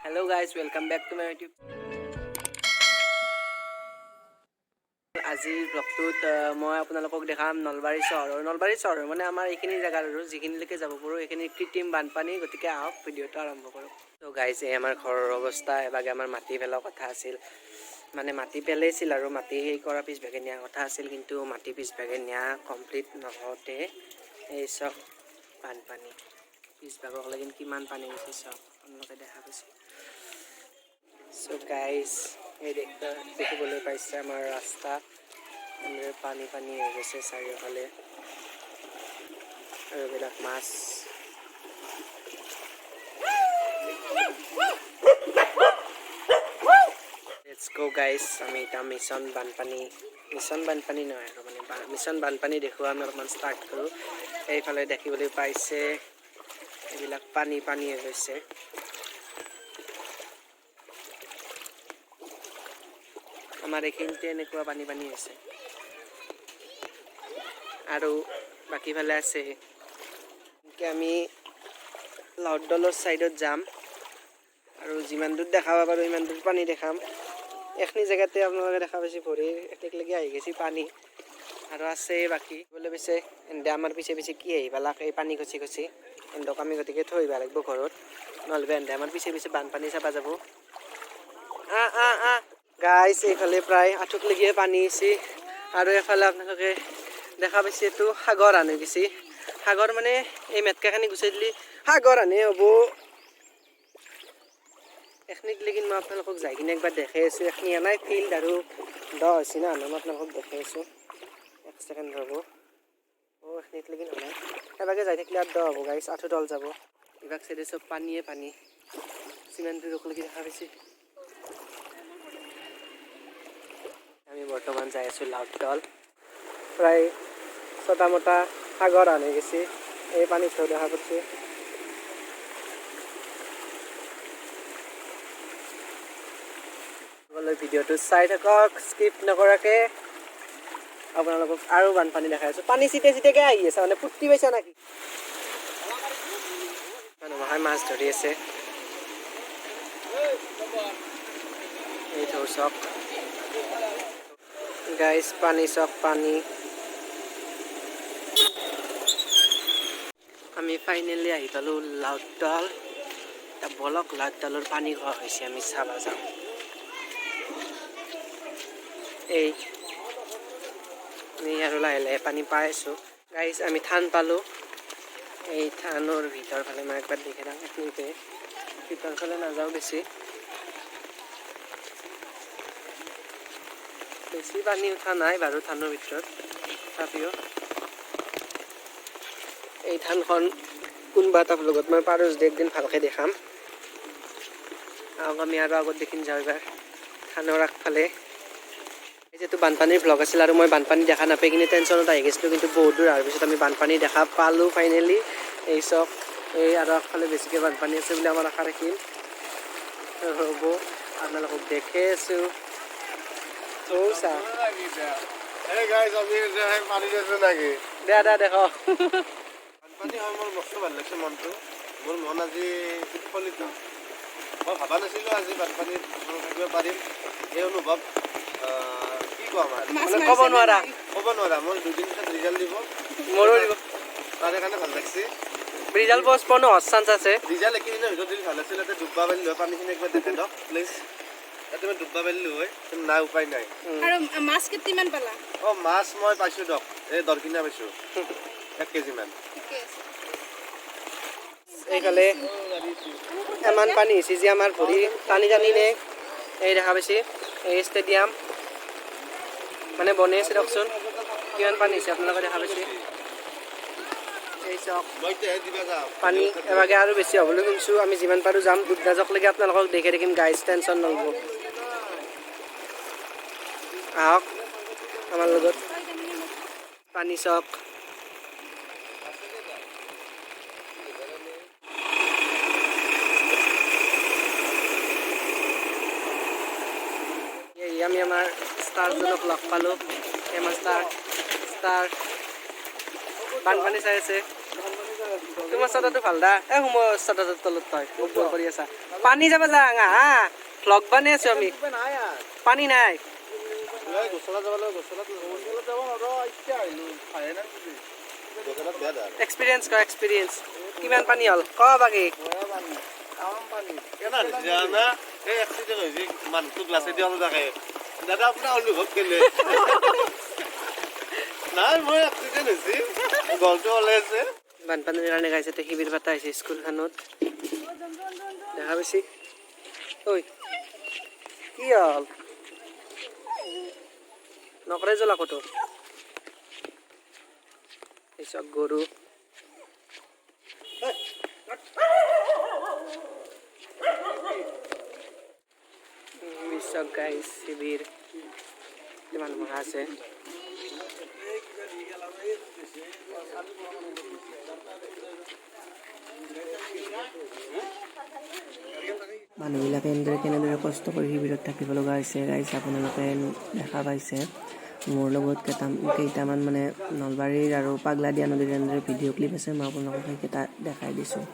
Hello guys, welcome back to my YouTube. আজিৰ ব্লগটোত মই আপোনালোকক দেখাম নলবাৰী চহৰ মানে আমাৰ এইখিনি জাগাৰ আৰু যিখিনিলৈকে যাব পাৰোঁ এইখিনি কৃত্ৰিম বানপানী গতিকে আহক ভিডিঅ'টো আৰম্ভ কৰোঁ। তো গাইজ এই আমাৰ ঘৰৰ অৱস্থা এবাগে আমাৰ মাটি পেলোৱাৰ কথা আছিল মানে মাটি পেলাইছিল আৰু মাটি সেই কৰা পিছভাগে নিয়াৰ কথা আছিল কিন্তু মাটি পিছভাগে নিয়া কমপ্লিট নহওঁতে এই চব বানপানী পিছভাগক লাগি কিমান পানী হৈছে চব আপোনালোকে দেখা পাইছে। সো গাইজ এই দেখিবলৈ পাইছে আমাৰ ৰাস্তা পানী পানী হৈ গৈছে চাৰিওফালে আৰু এইবিলাক মাছ লেটস গো গাইজ আমি এটা মিছন বানপানী নহয় আৰু মানে মিছন বানপানী দেখুওৱা আমি অলপমান ষ্টাৰ্ট কৰোঁ। এইফালে দেখিবলৈ পাইছে এইবিলাক পানী হৈ গৈছে। আমাৰ এইখিনিতে এনেকুৱা পানী হৈছে আৰু বাকীফালে আছে এনেকৈ আমি লাউডলৰ ছাইডত যাম আৰু যিমান দূৰ দেখাব পাৰোঁ সিমান দূৰ পানী দেখাম। এইখিনি জেগাতে আপোনালোকে দেখা পাইছে ভৰিৰ এতেকলৈকে আহি গৈছে পানী আৰু আছে বাকী বোলে পিছে এনে আমাৰ পিছে কি আহি পেলাক এই পানী খচি এন্দক আমি গতিকে থৈ আহিব লাগিব ঘৰত নহ'লে এনে আমাৰ পিছে বানপানী চাবা যাব। গাইজ এইফালে প্ৰায় আঁঠুকলৈকে পানী হৈছে আৰু এইফালে আপোনালোকে দেখা পাইছে এইটো সাগৰ আনি গৈছে। সাগৰ মানে এই মেটকাখিনি গুচাই দিলে সাগৰ আনি হ'ব। এইখিনিত লেগি মই আপোনালোকক যাই কিনে একবাৰ দেখাই আছোঁ। এইখিনি নাই ফিল্ড আৰু দ হৈছে না মই আপোনালোকক দেখাই আছোঁ। এক ছেকেণ্ড ৰ'ব। এইখিনিত লেগি নহয় এবাগে যাই থাকিলে আৰু দ হ'ব গাইজ আঁঠু তল যাব। এইবাৰ চাইডে চব পানীয়ে চিমেণ্ট ৰোগলৈকে দেখা পাইছে। আমি বৰ্তমান যাই আছোঁ লাউডল প্ৰায় ছটা মটা সাগৰ আনি গৈছে এই পানী থৈ দেখা পাইছে। ভিডিঅ'টো চাই থাকক স্কিপ নকৰাকৈ আপোনালোকক আৰু বানপানী দেখাই আছোঁ। পানী চিটিয়াকৈ আহি আছে মানে ফুটি পাইছা নেকি মানুহে মাছ ধৰি আছে। এই থৌ চক গাইজ পানী আমি ফাইনেলি আহি পালোঁ লাউডল। এটা বলক লাউডলৰ পানী খোৱা হৈছে আমি চাব যাওঁ। এই আমি আৰু লাহে পানী পাই আছোঁ গাইজ। আমি থান পালোঁ এই থানৰ ভিতৰ ফালে মই একবাৰ দেখি থাকোঁ এইখিনিতে ভিতৰ ফালে নাযাওঁ বেছি পানী উঠা নাই বাৰু থানৰ ভিতৰত তথাপিও এই থানখন কোনোবা এটা লগত মই পাৰোঁ যদি একদিন ভালকৈ দেখাম। আমি আৰু আগত দেখিম যাওঁ এইবাৰ থানৰ আগফালে এই যিটো বানপানীৰ ব্লগ আছিল আৰু মই বানপানী দেখা নাপাই কিনে টেনশ্যনত আহি গৈছিলোঁ কিন্তু বহুত দূৰ অহাৰ পিছত আমি বানপানী দেখা পালোঁ ফাইনেলি। এই চব এই আৰু আগফালে বেছিকৈ বানপানী আছে বুলি আমাৰ আশা ৰাখিম। হ'ব আপোনালোকক দেখাই আছোঁ। দেখ বানপানী হয় মোৰ বস্তু ভাল লাগিছে মনটো। মোৰ মন আজি উৎফুল্লিত। মই ভবা নাছিলোঁ আজি বানপানীত থাকিব পাৰিম। এই অনুভৱ কি ক'ম আৰু ক'ব নোৱাৰা। মোৰ দুদিন পিছত ৰিজাল্ট দিব মোৰো দিব তাৰে কাৰণে ভাল লাগিছে। ৰিজাল্ট পষ্টপন হোৱাৰ চান্স আছে। ৰিজাল্ট এইকেইদিনৰ ভিতৰত যদি ভাল আছিল তাতে ডুববা পাৰিলোঁ হয়। পানীখিনি একবাৰ দেখাই দিয়ক প্লিজ। তাতে মই ডুববা পাৰিলোঁ হয় কিন্তু নাই উপায় নাই। আৰু মাছ কিমান পালা? মাছ মই পাইছোঁ দিয়ক এই 10 কিনা পাইছোঁ 1 কেজিমান। এইফালে ইমান পানী হৈছে যে আমাৰ ভৰি টানি নে এই দেখা পাইছে এই ষ্টেডিয়াম মানে বনাই আছে দিয়কচোন কিমান পানী হৈছে আপোনালোকে দেখা পাইছে। এই চক পানী এবাগে আৰু বেছি হ'বলৈ শুনিছোঁ। আমি যিমান পাৰোঁ যাম দুবনাজকলৈকে আপোনালোকক দেখাই থাকিম গাইজ টেনশ্যন নল'ব। আহক আমাৰ লগত পানী চক আমি আমাৰ ষ্টাৰজনক লগ পালোঁ। আমাৰ ষ্টাৰ বানপানী চাই আছে। তোমাৰ চাদাটো ভাল দা এই সময় চাদাটোৰ তলত তই মোক বল কৰি আছা। পানী যাব যাওঁ হা ভ্লগ বনাই আছো আমি নাই পানী নাই গোচলা যাব লাগিব গোচলাত যাব নোৱাৰো এতিয়া আহিলো খায়ে না গোচলাত বেয়া দাৰ এক্সপিৰিয়েঞ্চ কৰ এক্সপিৰিয়েঞ্চ কিমান পানী হ'ল ক বাকী কেনা জানা এই এক্সিডেণ্ট হৈছে মানুহটো গ্লাছে দি অলপ থাকে দাদা আপোনাৰ অনুভৱ কেলে নাই মই এক্সিডেণ্ট হৈছে গলটো ওলাই আছে বানপানীৰ কাৰণে গাইছে এতিয়া শিবিৰ পাতা হৈছে স্কুলখনত দেখা পাইছি ঐ কি হ'ল নকৰে জ্বলা ক'তো এই চব গৰু চব গাইছ শিবিৰ মানুহ আছে মানুহবিলাকে এনেদৰে কেনেদৰে কষ্ট কৰি শিবিৰত থাকিব লগা হৈছে গাইছ আপোনালোকে দেখা পাইছে মোৰ লগত কেইটামান মানে নলবাৰীৰ আৰু পাগলাদিয়া নদীৰ এনেদৰে ভিডিঅ' ক্লিপ আছে মই আপোনালোকক সেইকেইটা দেখাই দিছোঁ